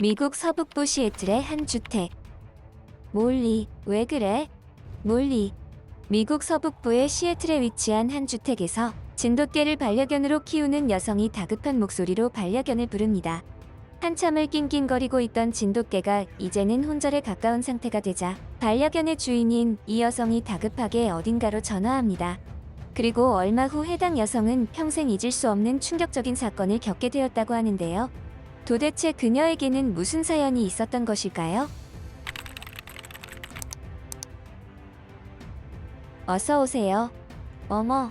미국 서북부 시애틀의 한 주택. 몰리, 왜 그래? 몰리. 미국 서북부의 시애틀에 위치한 한 주택에서 진돗개를 반려견으로 키우는 여성이 다급한 목소리로 반려견을 부릅니다. 한참을 낑낑거리고 있던 진돗개가 이제는 혼절에 가까운 상태가 되자 반려견의 주인인 이 여성이 다급하게 어딘가로 전화합니다. 그리고 얼마 후 해당 여성은 평생 잊을 수 없는 충격적인 사건을 겪게 되었다고 하는데요. 도대체 그녀에게는 무슨 사연이 있었던 것일까요? 어서 오세요. 어머,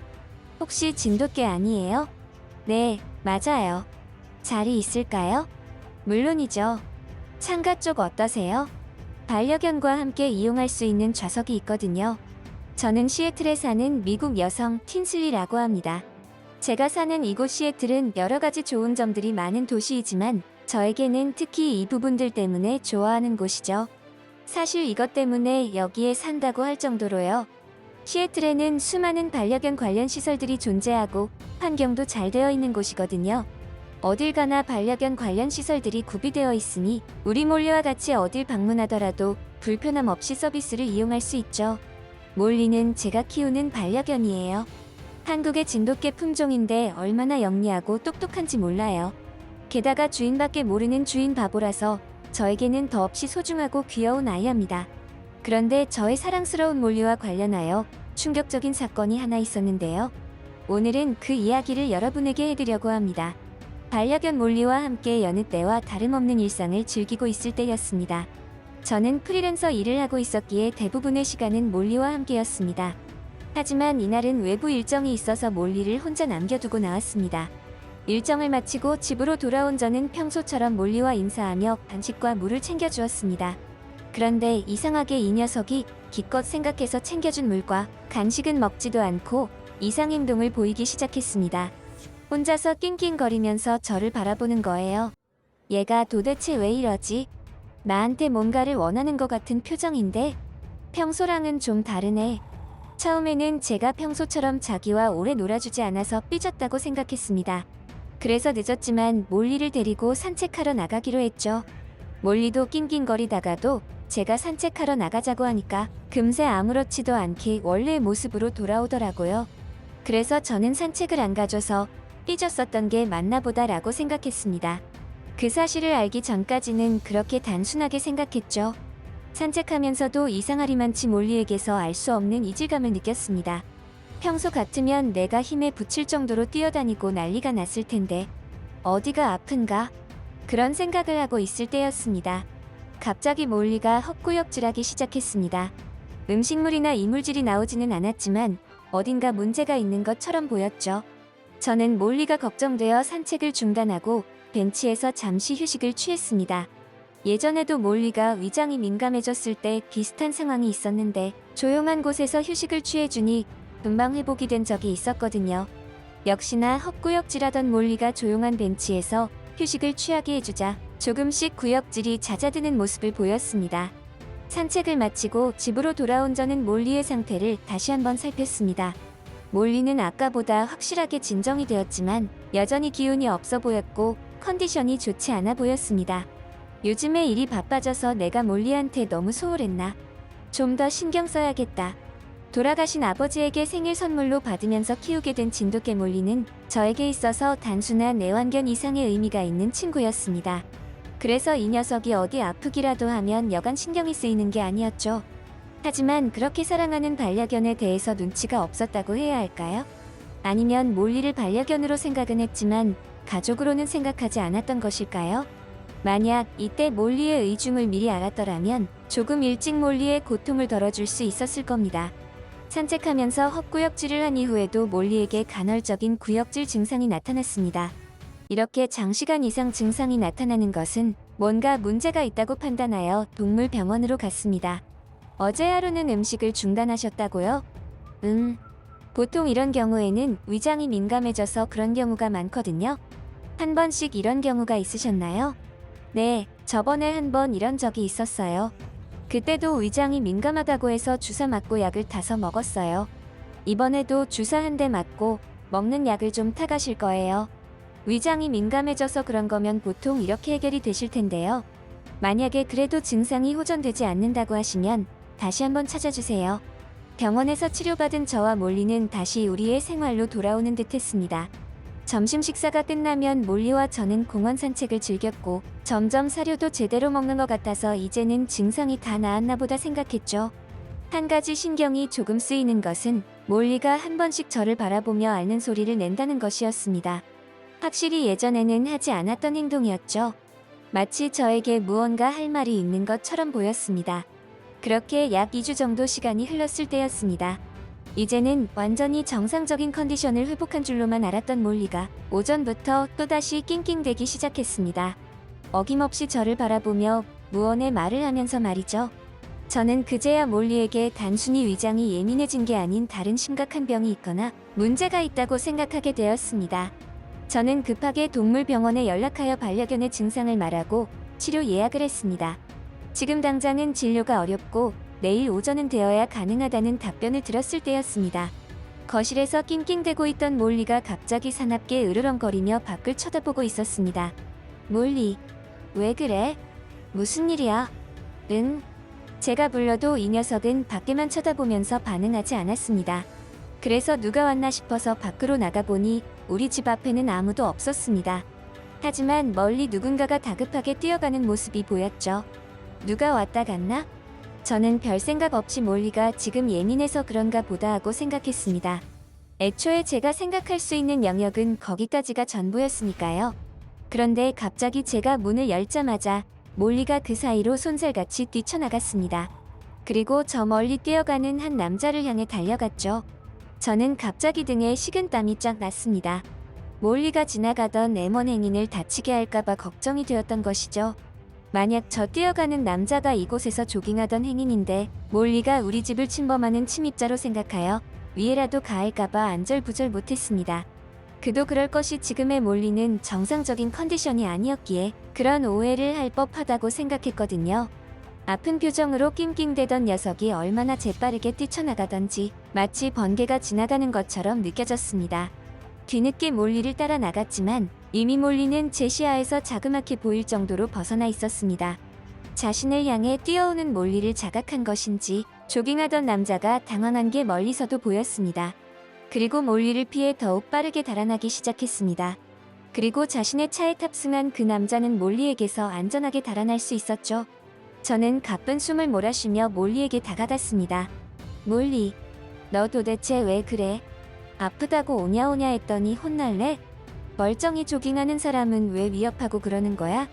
혹시 진돗개 아니에요? 네, 맞아요. 자리 있을까요? 물론이죠. 창가 쪽 어떠세요? 반려견과 함께 이용할 수 있는 좌석이 있거든요. 저는 시애틀에 사는 미국 여성 틴슬리라고 합니다. 제가 사는 이곳 시애틀은 여러 가지 좋은 점들이 많은 도시이지만 저에게는 특히 이 부분들 때문에 좋아하는 곳이죠. 사실 이것 때문에 여기에 산다고 할 정도로요. 시애틀에는 수많은 반려견 관련 시설들이 존재하고 환경도 잘 되어 있는 곳이거든요. 어딜 가나 반려견 관련 시설들이 구비되어 있으니 우리 몰리와 같이 어딜 방문하더라도 불편함 없이 서비스를 이용할 수 있죠. 몰리는 제가 키우는 반려견이에요. 한국의 진돗개 품종인데 얼마나 영리하고 똑똑한지 몰라요. 게다가 주인밖에 모르는 주인 바보라서 저에게는 더없이 소중하고 귀여운 아이랍니다. 그런데 저의 사랑스러운 몰리와 관련하여 충격적인 사건이 하나 있었는데요. 오늘은 그 이야기를 여러분에게 해드리려고 합니다. 반려견 몰리와 함께 여느 때와 다름없는 일상을 즐기고 있을 때였습니다. 저는 프리랜서 일을 하고 있었기에 대부분의 시간은 몰리와 함께였습니다. 하지만 이날은 외부 일정이 있어서 몰리를 혼자 남겨두고 나왔습니다. 일정을 마치고 집으로 돌아온 저는 평소처럼 몰리와 인사하며 간식과 물을 챙겨주었습니다. 그런데 이상하게 이 녀석이 기껏 생각해서 챙겨준 물과 간식은 먹지도 않고 이상 행동을 보이기 시작했습니다. 혼자서 낑낑거리면서 저를 바라보는 거예요. 얘가 도대체 왜 이러지? 나한테 뭔가를 원하는 것 같은 표정인데? 평소랑은 좀 다르네. 처음에는 제가 평소처럼 자기와 오래 놀아주지 않아서 삐졌다고 생각했습니다. 그래서 늦었지만 몰리를 데리고 산책하러 나가기로 했죠. 몰리도 낑낑거리다가도 제가 산책하러 나가자고 하니까 금세 아무렇지도 않게 원래의 모습으로 돌아오더라고요. 그래서 저는 산책을 안 가줘서 삐졌었던 게 맞나 보다라고 생각했습니다. 그 사실을 알기 전까지는 그렇게 단순하게 생각했죠. 산책하면서도 이상하리만치 몰리에게서 알 수 없는 이질감을 느꼈습니다. 평소 같으면 내가 힘에 부칠 정도로 뛰어다니고 난리가 났을 텐데 어디가 아픈가? 그런 생각을 하고 있을 때였습니다. 갑자기 몰리가 헛구역질하기 시작했습니다. 음식물이나 이물질이 나오지는 않았지만 어딘가 문제가 있는 것처럼 보였죠. 저는 몰리가 걱정되어 산책을 중단하고 벤치에서 잠시 휴식을 취했습니다. 예전에도 몰리가 위장이 민감해졌을 때 비슷한 상황이 있었는데 조용한 곳에서 휴식을 취해주니 금방 회복이 된 적이 있었거든요. 역시나 헛구역질하던 몰리가 조용한 벤치에서 휴식을 취하게 해주자 조금씩 구역질이 잦아드는 모습을 보였습니다. 산책을 마치고 집으로 돌아온 저는 몰리의 상태를 다시 한번 살폈습니다. 몰리는 아까보다 확실하게 진정이 되었지만 여전히 기운이 없어 보였고 컨디션이 좋지 않아 보였습니다. 요즘에 일이 바빠져서 내가 몰리한테 너무 소홀했나? 좀 더 신경 써야겠다. 돌아가신 아버지에게 생일 선물로 받으면서 키우게 된 진돗개 몰리는 저에게 있어서 단순한 애완견 이상의 의미가 있는 친구였습니다. 그래서 이 녀석이 어디 아프기라도 하면 여간 신경이 쓰이는 게 아니었죠. 하지만 그렇게 사랑하는 반려견에 대해서 눈치가 없었다고 해야 할까요? 아니면 몰리를 반려견으로 생각은 했지만 가족으로는 생각하지 않았던 것일까요? 만약 이때 몰리의 의중을 미리 알았더라면 조금 일찍 몰리의 고통을 덜어줄 수 있었을 겁니다. 산책하면서 헛구역질을 한 이후에도 몰리에게 간헐적인 구역질 증상이 나타났습니다. 이렇게 장시간 이상 증상이 나타나는 것은 뭔가 문제가 있다고 판단하여 동물병원으로 갔습니다. 어제 하루는 음식을 중단하셨다고요? 보통 이런 경우에는 위장이 민감해져서 그런 경우가 많거든요. 한 번씩 이런 경우가 있으셨나요? 네, 저번에 한 번 이런 적이 있었어요. 그때도 위장이 민감하다고 해서 주사 맞고 약을 타서 먹었어요. 이번에도 주사 한 대 맞고 먹는 약을 좀 타가실 거예요. 위장이 민감해져서 그런 거면 보통 이렇게 해결이 되실 텐데요. 만약에 그래도 증상이 호전되지 않는다고 하시면 다시 한번 찾아주세요. 병원에서 치료받은 저와 몰리는 다시 우리의 생활로 돌아오는 듯 했습니다. 점심 식사가 끝나면 몰리와 저는 공원 산책을 즐겼고 점점 사료도 제대로 먹는 것 같아서 이제는 증상이 다 나았나 보다 생각했죠. 한 가지 신경이 조금 쓰이는 것은 몰리가 한 번씩 저를 바라보며 앓는 소리를 낸다는 것이었습니다. 확실히 예전에는 하지 않았던 행동이었죠. 마치 저에게 무언가 할 말이 있는 것처럼 보였습니다. 그렇게 약 2주 정도 시간이 흘렀을 때였습니다. 이제는 완전히 정상적인 컨디션을 회복한 줄로만 알았던 몰리가 오전부터 또다시 낑낑대기 시작했습니다. 어김없이 저를 바라보며 무언의 말을 하면서 말이죠. 저는 그제야 몰리에게 단순히 위장이 예민해진 게 아닌 다른 심각한 병이 있거나 문제가 있다고 생각하게 되었습니다. 저는 급하게 동물병원에 연락하여 반려견의 증상을 말하고 치료 예약을 했습니다. 지금 당장은 진료가 어렵고 내일 오전은 되어야 가능하다는 답변을 들었을 때였습니다. 거실에서 낑낑대고 있던 몰리가 갑자기 사납게 으르렁거리며 밖을 쳐다보고 있었습니다. 몰리, 왜 그래? 무슨 일이야? 응? 제가 불러도 이 녀석은 밖에만 쳐다보면서 반응하지 않았습니다. 그래서 누가 왔나 싶어서 밖으로 나가보니 우리 집 앞에는 아무도 없었습니다. 하지만 멀리 누군가가 다급하게 뛰어가는 모습이 보였죠. 누가 왔다 갔나? 저는 별 생각 없이 몰리가 지금 예민해서 그런가 보다 하고 생각했습니다. 애초에 제가 생각할 수 있는 영역은 거기까지가 전부였으니까요. 그런데 갑자기 제가 문을 열자마자 몰리가 그 사이로 손살같이 뛰쳐나갔습니다. 그리고 저 멀리 뛰어가는 한 남자를 향해 달려갔죠. 저는 갑자기 등에 식은땀이 쫙 났습니다. 몰리가 지나가던 M1 행인을 다치게 할까봐 걱정이 되었던 것이죠. 만약 저 뛰어가는 남자가 이곳에서 조깅하던 행인인데 몰리가 우리 집을 침범하는 침입자로 생각하여 위해라도 가할까봐 안절부절 못했습니다. 그도 그럴 것이 지금의 몰리는 정상적인 컨디션이 아니었기에 그런 오해를 할 법하다고 생각했거든요. 아픈 표정으로 낑낑대던 녀석이 얼마나 재빠르게 뛰쳐나가던지 마치 번개가 지나가는 것처럼 느껴졌습니다. 뒤늦게 몰리를 따라 나갔지만 이미 몰리는 제 시야에서 자그맣게 보일 정도로 벗어나 있었습니다. 자신을 향해 뛰어오는 몰리를 자각한 것인지 조깅하던 남자가 당황한 게 멀리서도 보였습니다. 그리고 몰리를 피해 더욱 빠르게 달아나기 시작했습니다. 그리고 자신의 차에 탑승한 그 남자는 몰리에게서 안전하게 달아날 수 있었죠. 저는 가쁜 숨을 몰아쉬며 몰리에게 다가갔습니다. 몰리, 너 도대체 왜 그래? 아프다고 오냐오냐 했더니 혼날래? 멀쩡히 조깅하는 사람은 왜 위협하고 그러는 거야?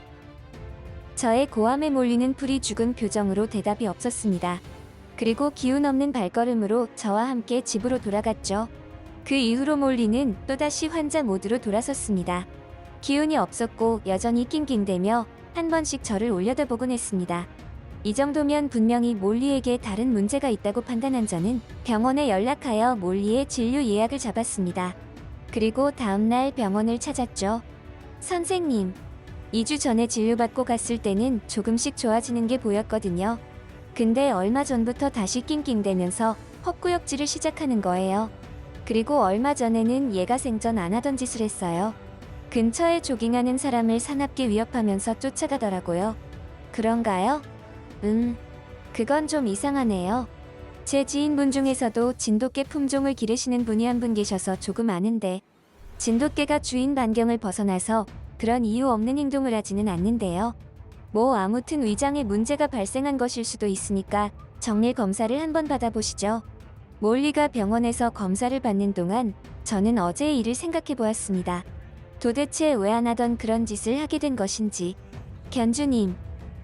저의 고함에 몰리는 풀이 죽은 표정으로 대답이 없었습니다. 그리고 기운 없는 발걸음으로 저와 함께 집으로 돌아갔죠. 그 이후로 몰리는 또다시 환자 모드로 돌아섰습니다. 기운이 없었고 여전히 낑낑대며 한 번씩 저를 올려다보곤 했습니다. 이 정도면 분명히 몰리에게 다른 문제가 있다고 판단한 저는 병원에 연락하여 몰리의 진료 예약을 잡았습니다. 그리고 다음날 병원을 찾았죠. 선생님, 2주 전에 진료받고 갔을 때는 조금씩 좋아지는 게 보였거든요. 근데 얼마 전부터 다시 낑낑대면서 헛구역질을 시작하는 거예요. 그리고 얼마 전에는 얘가 생전 안 하던 짓을 했어요. 근처에 조깅하는 사람을 사납게 위협하면서 쫓아가더라고요. 그런가요? 그건 좀 이상하네요. 제 지인분 중에서도 진돗개 품종을 기르시는 분이 한 분 계셔서 조금 아는데 진돗개가 주인 반경을 벗어나서 그런 이유 없는 행동을 하지는 않는데요. 뭐 아무튼 위장에 문제가 발생한 것일 수도 있으니까 정밀 검사를 한번 받아보시죠. 몰리가 병원에서 검사를 받는 동안 저는 어제의 일을 생각해 보았습니다. 도대체 왜 안 하던 그런 짓을 하게 된 것인지. 견주님,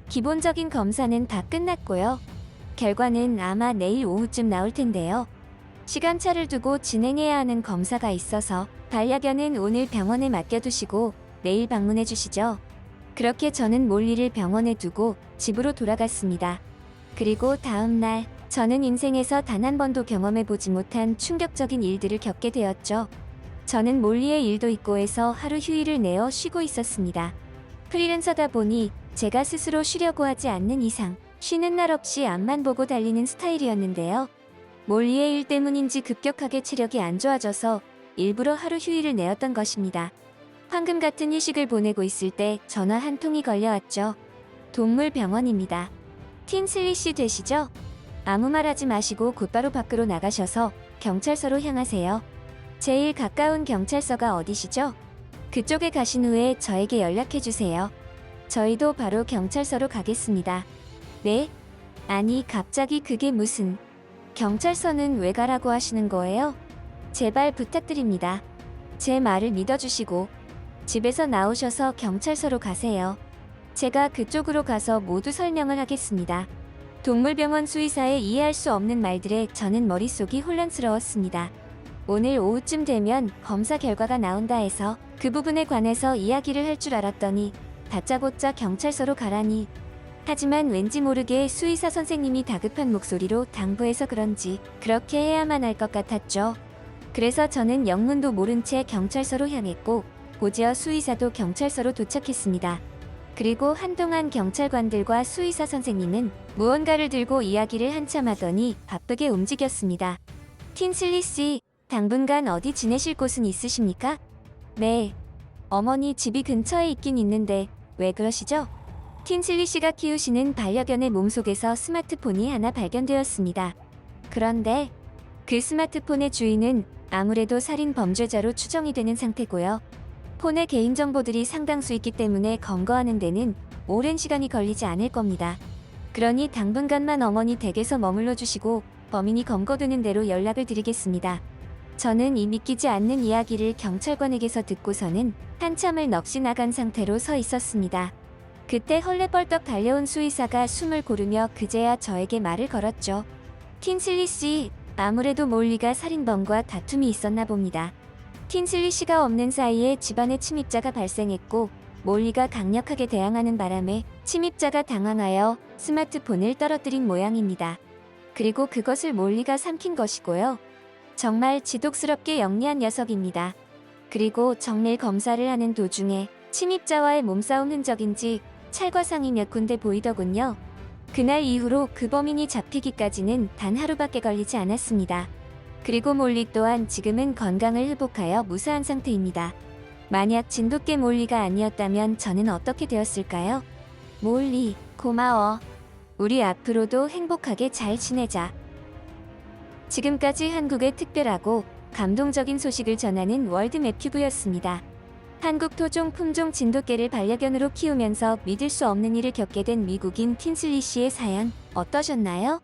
기본적인 검사는 다 끝났고요. 결과는 아마 내일 오후쯤 나올 텐데요. 시간차를 두고 진행해야 하는 검사가 있어서 반려견은 오늘 병원에 맡겨두시고 내일 방문해 주시죠. 그렇게 저는 몰리를 병원에 두고 집으로 돌아갔습니다. 그리고 다음 날 저는 인생에서 단 한 번도 경험해보지 못한 충격적인 일들을 겪게 되었죠. 저는 몰리의 일도 있고 해서 하루 휴일을 내어 쉬고 있었습니다. 프리랜서다 보니 제가 스스로 쉬려고 하지 않는 이상 쉬는 날 없이 앞만 보고 달리는 스타일이었는데요. 몰리의 일 때문인지 급격하게 체력이 안 좋아져서 일부러 하루 휴일을 내었던 것입니다. 황금 같은 휴식을 보내고 있을 때 전화 한 통이 걸려왔죠. 동물병원입니다. 틴슬리 씨 되시죠? 아무 말 하지 마시고 곧바로 밖으로 나가셔서 경찰서로 향하세요. 제일 가까운 경찰서가 어디시죠? 그쪽에 가신 후에 저에게 연락해주세요. 저희도 바로 경찰서로 가겠습니다. 네? 아니, 갑자기 그게 무슨... 경찰서는 왜 가라고 하시는 거예요? 제발 부탁드립니다. 제 말을 믿어주시고 집에서 나오셔서 경찰서로 가세요. 제가 그쪽으로 가서 모두 설명을 하겠습니다. 동물병원 수의사의 이해할 수 없는 말들에 저는 머릿속이 혼란스러웠습니다. 오늘 오후쯤 되면 검사 결과가 나온다 해서 그 부분에 관해서 이야기를 할 줄 알았더니 다짜고짜 경찰서로 가라니. 하지만 왠지 모르게 수의사 선생님이 다급한 목소리로 당부해서 그런지 그렇게 해야만 할 것 같았죠. 그래서 저는 영문도 모른 채 경찰서로 향했고 곧이어 수의사도 경찰서로 도착했습니다. 그리고 한동안 경찰관들과 수의사 선생님은 무언가를 들고 이야기를 한참 하더니 바쁘게 움직였습니다. 틴슬리 씨, 당분간 어디 지내실 곳은 있으십니까? 네. 어머니 집이 근처에 있긴 있는데 왜 그러시죠? 틴슬리 씨가 키우시는 반려견의 몸속에서 스마트폰이 하나 발견되었습니다. 그런데 그 스마트폰의 주인은 아무래도 살인 범죄자로 추정이 되는 상태고요. 폰에 개인정보들이 상당수 있기 때문에 검거하는 데는 오랜 시간이 걸리지 않을 겁니다. 그러니 당분간만 어머니 댁에서 머물러 주시고 범인이 검거되는 대로 연락을 드리겠습니다. 저는 이 믿기지 않는 이야기를 경찰관에게서 듣고서는 한참을 넋이 나간 상태로 서 있었습니다. 그때 헐레벌떡 달려온 수의사가 숨을 고르며 그제야 저에게 말을 걸었죠. 틴슬리 씨, 아무래도 몰리가 살인범과 다툼이 있었나 봅니다. 틴슬리 씨가 없는 사이에 집안에 침입자가 발생했고 몰리가 강력하게 대항하는 바람에 침입자가 당황하여 스마트폰을 떨어뜨린 모양입니다. 그리고 그것을 몰리가 삼킨 것이고요. 정말 지독스럽게 영리한 녀석입니다. 그리고 정밀 검사를 하는 도중에 침입자와의 몸싸움 흔적인지 찰과상이 몇 군데 보이더군요. 그날 이후로 그 범인이 잡히기까지는 단 하루밖에 걸리지 않았습니다. 그리고 몰리 또한 지금은 건강을 회복하여 무사한 상태입니다. 만약 진돗개 몰리가 아니었다면 저는 어떻게 되었을까요? 몰리, 고마워. 우리 앞으로도 행복하게 잘 지내자. 지금까지 한국의 특별하고 감동적인 소식을 전하는 월드맵튜브였습니다. 한국 토종 품종 진돗개를 반려견으로 키우면서 믿을 수 없는 일을 겪게 된 미국인 틴슬리 씨의 사연 어떠셨나요?